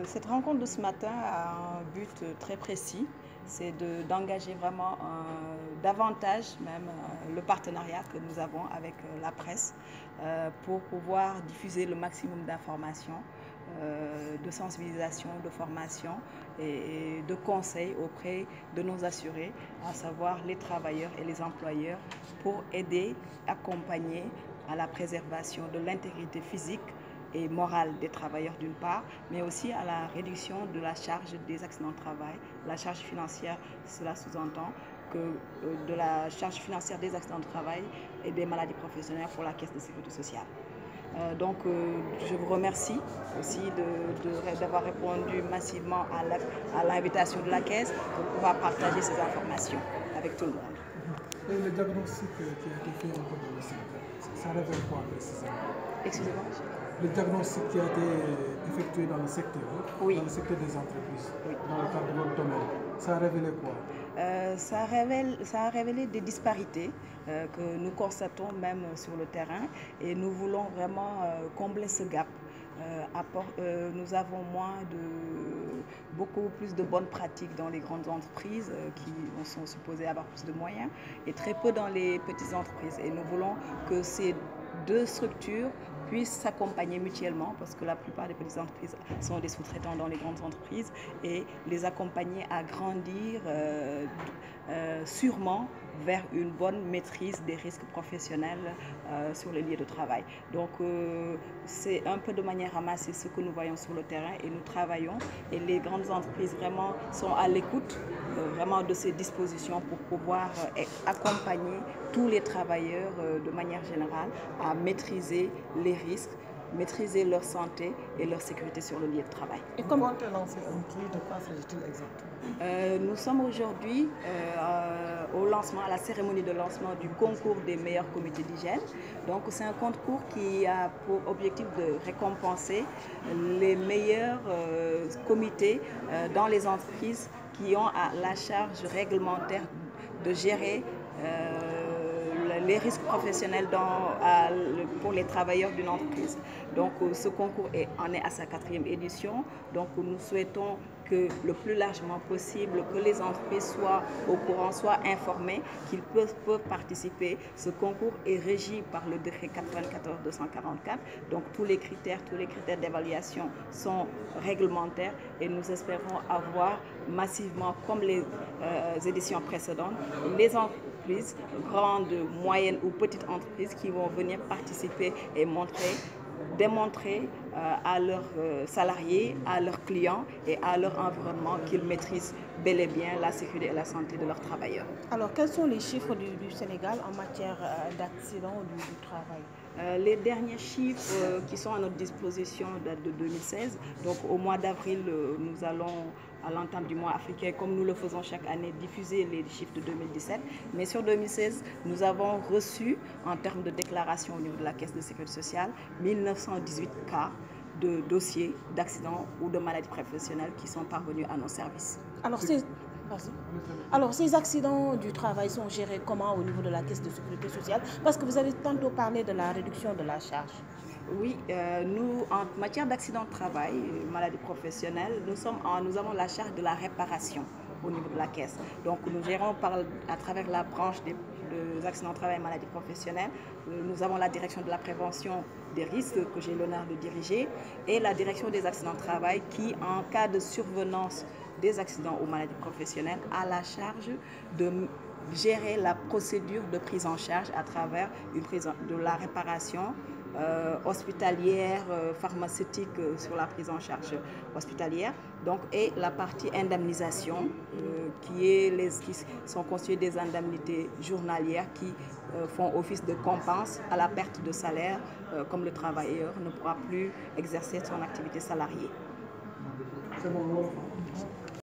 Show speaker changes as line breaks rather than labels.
Cette rencontre de ce matin a un but très précis, c'est d'engager vraiment davantage même le partenariat que nous avons avec la presse pour pouvoir diffuser le maximum d'informations, de sensibilisation, de formation et de conseils auprès de nos assurés, à savoir les travailleurs et les employeurs, pour aider, accompagner à la préservation de l'intégrité physique et morale des travailleurs d'une part, mais aussi à la réduction de la charge des accidents de travail. La charge financière, cela sous-entend que de la charge financière des accidents de travail et des maladies professionnelles pour la Caisse de sécurité sociale. Je vous remercie aussi d'avoir répondu massivement à l'invitation de la Caisse pour pouvoir partager ces informations avec tout le monde.
Et le diagnostic qui a été fait au cours de secteur, ça révèle quoi précisément?
Excusez-moi.
Le diagnostic qui a été effectué dans le secteur,
oui.
Dans le secteur des entreprises,
oui.
Dans le cadre de votre domaine, ça a révélé quoi?
Ça a révélé des disparités que nous constatons même sur le terrain, et nous voulons vraiment combler ce gap. Nous avons beaucoup plus de bonnes pratiques dans les grandes entreprises qui sont supposées avoir plus de moyens, et très peu dans les petites entreprises. Et nous voulons que ces deux structures puissent s'accompagner mutuellement, parce que la plupart des petites entreprises sont des sous-traitants dans les grandes entreprises, et les accompagner à grandir sûrement vers une bonne maîtrise des risques professionnels sur les lieux de travail. Donc c'est un peu de manière ramassée ce que nous voyons sur le terrain, et nous travaillons, et les grandes entreprises vraiment sont à l'écoute vraiment de ces dispositions pour pouvoir accompagner tous les travailleurs de manière générale à maîtriser les risques, maîtriser leur santé et leur sécurité sur le lieu de travail.
Et comment tu as lancé un prix? De quoi s'agit-il exactement?
Nous sommes aujourd'hui à la cérémonie de lancement du concours des meilleurs comités d'hygiène. Donc c'est un concours qui a pour objectif de récompenser les meilleurs comités dans les entreprises qui ont la charge réglementaire de gérer les risques professionnels pour les travailleurs d'une entreprise. Donc ce concours en est à sa 4e édition. Donc nous souhaitons que le plus largement possible, que les entreprises soient au courant, soient informées qu'ils peuvent participer. Ce concours est régi par le décret 94-244. Donc tous les critères d'évaluation sont réglementaires, et nous espérons avoir massivement, comme les éditions précédentes, les entreprises, grandes, moyennes ou petites entreprises, qui vont venir participer et démontrer à leurs salariés, à leurs clients et à leur environnement qu'ils maîtrisent bel et bien la sécurité et la santé de leurs travailleurs.
Alors, quels sont les chiffres du Sénégal en matière d'accidents du travail?
Les derniers chiffres qui sont à notre disposition datent de 2016. Donc au mois d'avril, nous allons, à l'entame du mois africain, comme nous le faisons chaque année, diffuser les chiffres de 2017. Mais sur 2016, nous avons reçu, en termes de déclaration au niveau de la Caisse de sécurité sociale, 1918 cas de dossiers d'accidents ou de maladies professionnelles qui sont parvenus à nos services.
Alors ces accidents du travail sont gérés comment au niveau de la Caisse de sécurité sociale? Parce que vous avez tantôt parlé de la réduction de la charge.
Oui, nous, en matière d'accident de travail, maladies professionnelles, nous avons la charge de la réparation au niveau de la Caisse. Donc nous gérons à travers la branche des accidents de travail et maladies professionnelles. Nous avons la direction de la prévention des risques que j'ai l'honneur de diriger, et la direction des accidents de travail qui, en cas de survenance des accidents ou maladies professionnelles, a la charge de gérer la procédure de prise en charge à travers de la réparation hospitalière, pharmaceutique sur la prise en charge hospitalière, donc, et la partie indemnisation qui sont constituées des indemnités journalières qui font office de compense à la perte de salaire, comme le travailleur ne pourra plus exercer son activité salariée.
C'est bon.